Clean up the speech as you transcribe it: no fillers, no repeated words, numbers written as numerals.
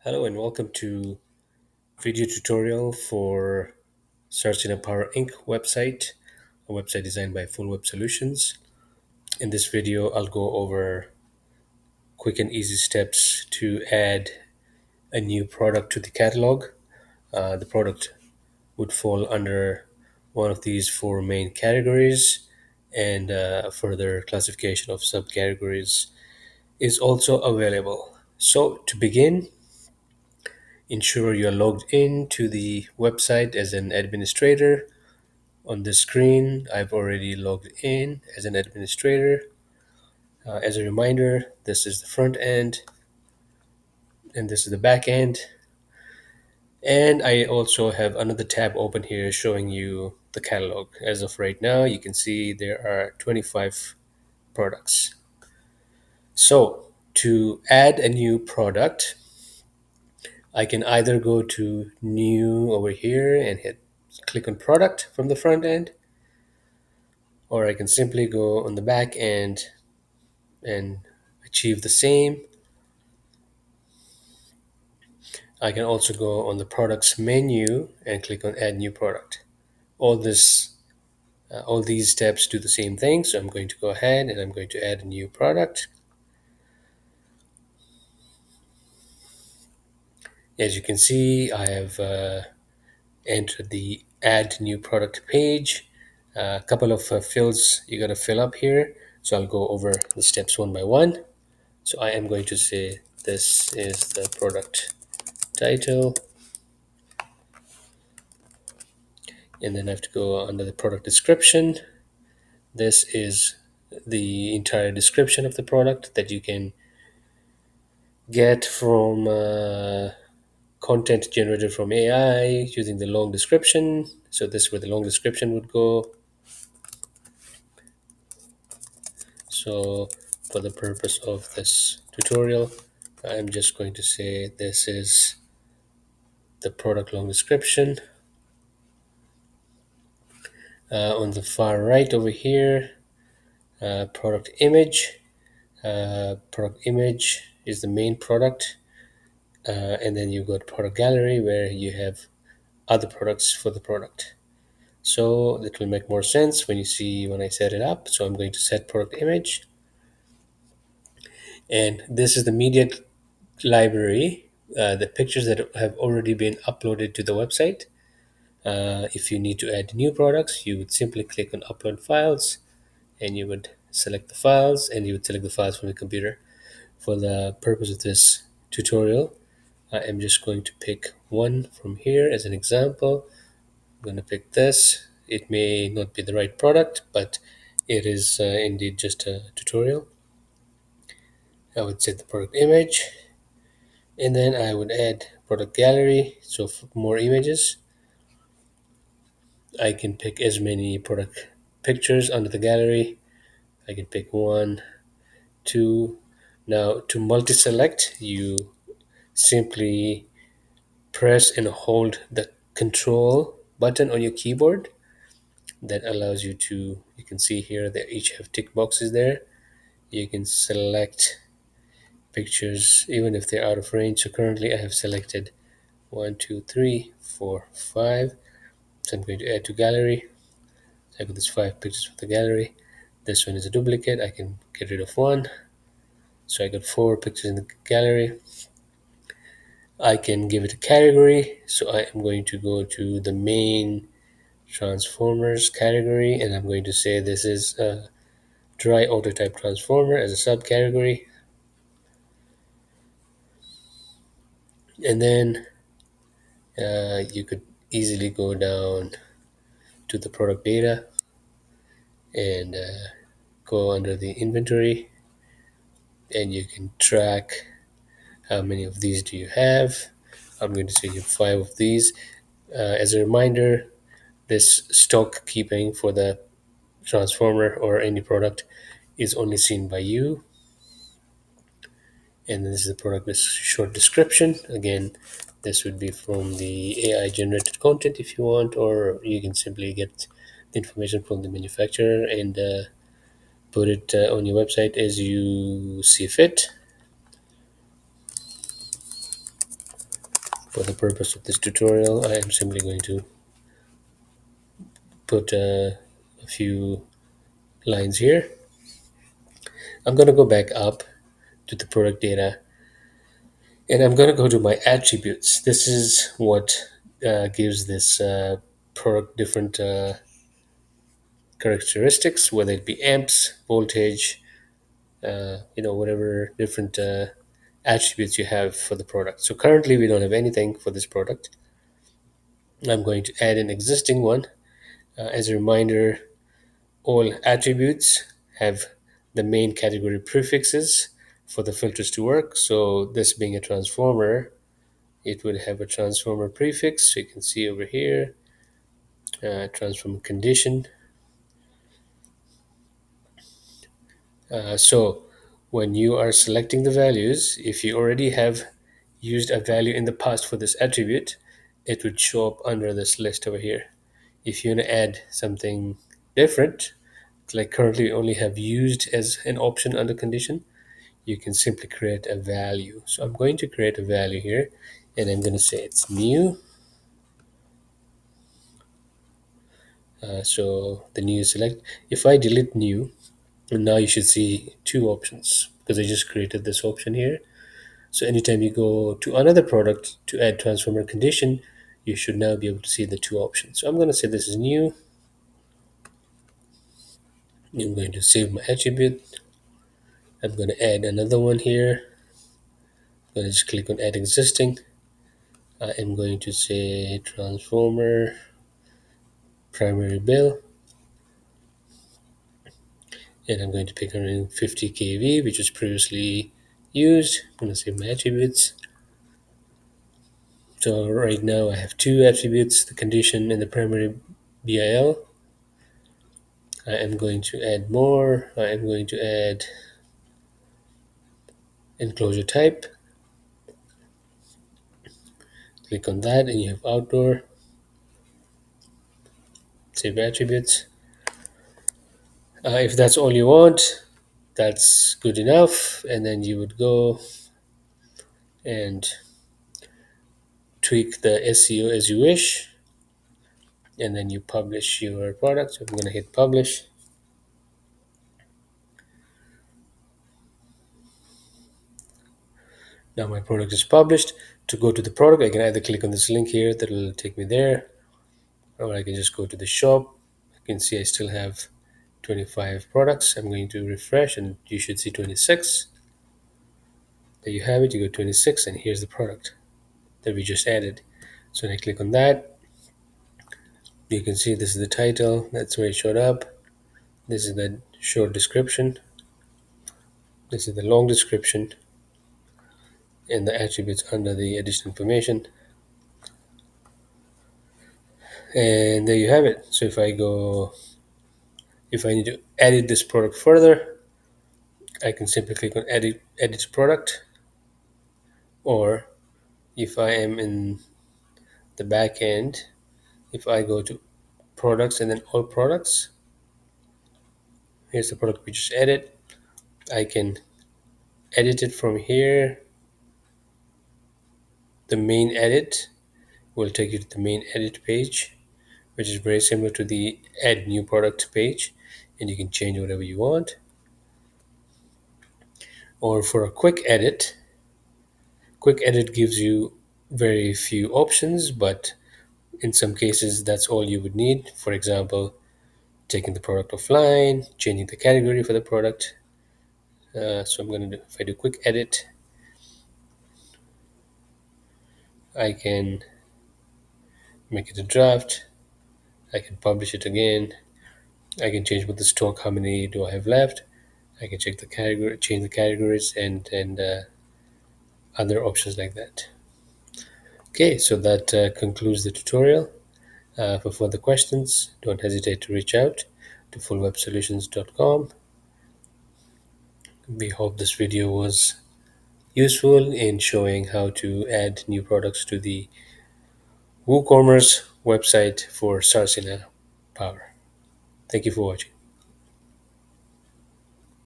Hello and welcome to video tutorial for Sarcina Power Inc. website, a website designed by Full Web Solutions. In this video, I'll go over quick and easy steps to add a new product to the catalog. The product would fall under one of these four main categories, and a further classification of subcategories is also available. So, to begin, ensure you're logged in to the website as an administrator. On the screen, I've already logged in as an administrator. As a reminder, this is the front end and this is the back end. And I also have another tab open here showing you the catalog. As of right now, you can see there are 25 products. So to add a new product, I can either go to new over here and click on product from the front end, or I can simply go on the back end and achieve the same. I can also go on the products menu and click on add new product. All these steps do the same thing. So I'm going to go ahead and I'm going to add a new product. As you can see, I have entered the add new product page. A couple of fields you got to fill up here. So I'll go over the steps one by one. So I am going to say this is the product title, and then I have to go under the product description. This is the entire description of the product that you can get from content generated from AI using the long description. So this is where the long description would go. So for the purpose of this tutorial, I'm just going to say this is the product long description. On the far right over here, product image. Product image is the main product, and then you've got product gallery where you have other products for the product. So it will make more sense when you see when I set it up. So I'm going to set product image, and this is the media library, the pictures that have already been uploaded to the website. If you need to add new products, you would simply click on upload files, and you would select the files, and you would select the files from the computer. For the purpose of this tutorial, I am just going to pick one from here as an example. I'm going to pick this. It may not be the right product, but it is indeed just a tutorial. I would set the product image, and then I would add product gallery. So for more images, I can pick as many product pictures under the gallery. I can pick one, two. Now to multi-select, you simply press and hold the control button on your keyboard. That allows you can see here they each have tick boxes there. You can select pictures even if they're out of range. So currently I have selected 1, 2, 3, 4, 5. So I'm going to add to gallery. So I got these 5 pictures for the gallery. This one is a duplicate. I can get rid of one. So I got 4 pictures in the gallery. I can give it a category. So I am going to go to the main transformers category, and I'm going to say this is a dry auto type transformer as a subcategory. And then you could easily go down to the product data and go under the inventory, and you can track how many of these do you have. I'm going to say you have 5 of these. As a reminder, this stock keeping for the transformer or any product is only seen by you. And this is the product short description. Again, this would be from the AI generated content if you want, or you can simply get the information from the manufacturer and put it on your website as you see fit. For the purpose of this tutorial, I am simply going to put a few lines here. I'm going to go back up to the product data, and I'm going to go to my attributes. This is what gives this product different characteristics, whether it be amps, voltage, whatever different attributes you have for the product. So currently we don't have anything for this product. I'm going to add an existing one. As a reminder, all attributes have the main category prefixes for the filters to work. So this being a transformer, it would have a transformer prefix. So you can see over here, transformer condition. So when you are selecting the values, if you already have used a value in the past for this attribute, it would show up under this list over here. If you want to add something different, like currently we only have used as an option under condition, you can simply create a value. So I'm going to create a value here, and I'm going to say it's new. So the new select. If I delete new, and now you should see two options because I just created this option here. So anytime you go to another product to add transformer condition, you should now be able to see the two options. So I'm going to say this is new. I'm going to save my attribute. I'm going to add another one here. I'm going to just click on add existing. I am going to say transformer primary bill, and I'm going to pick 150 kV, which was previously used. I'm going to save my attributes. So right now I have two attributes, the condition and the primary BIL. I am going to add more. I am going to add enclosure type. Click on that and you have outdoor. Save attributes. If that's all you want, that's good enough. And then you would go and tweak the SEO as you wish. And then you publish your product. So I'm going to hit publish. Now my product is published. To go to the product, I can either click on this link here that will take me there, or I can just go to the shop. You can see I still have 25 products. I'm going to refresh and you should see 26. There you have it. You go 26 and here's the product that we just added. So when I click on that, you can see this is the title. That's where it showed up. This is the short description. This is the long description and the attributes under the additional information. And there you have it. So if I need to edit this product further, I can simply click on edit product. Or if I am in the back end, if I go to products and then all products, here's the product we just added. I can edit it from here. The main edit will take you to the main edit page, which is very similar to the add new product page, and you can change whatever you want. Or for a quick edit gives you very few options, but in some cases that's all you would need. For example, taking the product offline, changing the category for the product. So I'm going to do, if I do quick edit, I can make it a draft. I can publish it again. I can change with the stock how many do I have left. I can check the category, change the categories, and other options like that. Okay, so that concludes the tutorial. For further questions, don't hesitate to reach out to fullwebsolutions.com. We hope this video was useful in showing how to add new products to the WooCommerce website for Sarcina Power. Thank you for watching.